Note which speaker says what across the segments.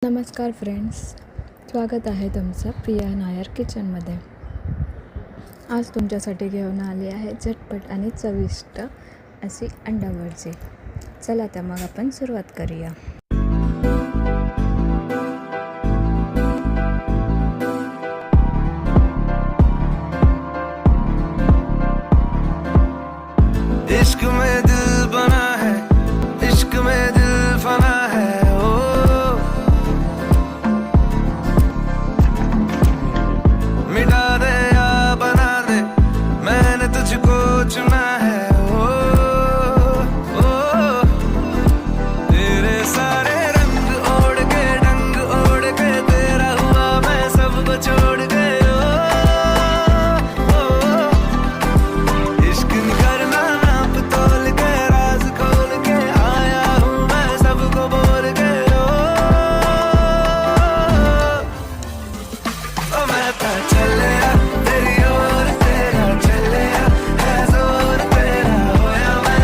Speaker 1: नमस्कार फ्रेंड्स, स्वागत आहे तुमचं प्रिया नायर किचनमध्ये। आज तुमच्यासाठी घेऊन आले आहे झटपट आणि चविष्ट अशी अंडा भुर्जी। चला तर मग आपण सुरुवात करूया।
Speaker 2: इश्क में दिल बना है, इश्क में दिल फना है। ओ मिटा दे या बना दे, मैंने तुझको चुना है। ओ तेरे सारे रंग ओढ़ के डंग ओढ़ के तेरा हुआ मैं सबको छोड़ के। इश्क करना नाप तोल के राज खोल के आया हूँ मैं सबको बोल के। ओ मैं तो चलिया तेरी ओर, तेरा चलिया है जोर तेरा, होया मैं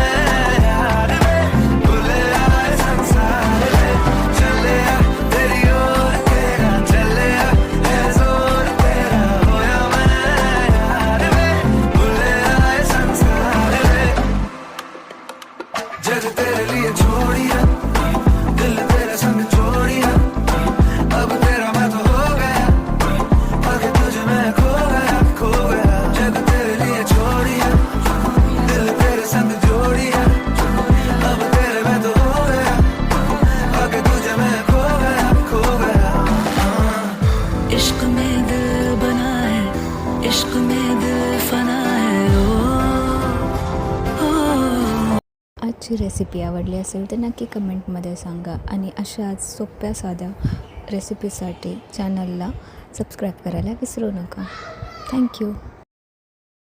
Speaker 2: यार में भूले आए संसार में। चलिया तेरी ओर, तेरा चलिया है जोर तेरा, होया मैं यार में भूले आए संसार में। जग तेरे लिए छोड़िया, दिल तेरे संग जोड़िया, अब तेरा मैं तो हो गया, आगे तुझे मैं खो गया, खो गया। जग तेरे लिए छोड़िया, दिल तेरे संग जोड़िया, अब तेरे मैं तो हो गया, आगे तुझे मैं खो गया, खो गया।
Speaker 3: इश्क में दिल बना है, इश्क में दिल फना है।
Speaker 1: आजची रेसिपी आवडली असेल तर नक्की कमेंटमध्ये सांगा आणि अशाच सोप्या साध्या रेसिपीसाठी चॅनलला सबस्क्राईब करायला विसरू नका। थँक्यू।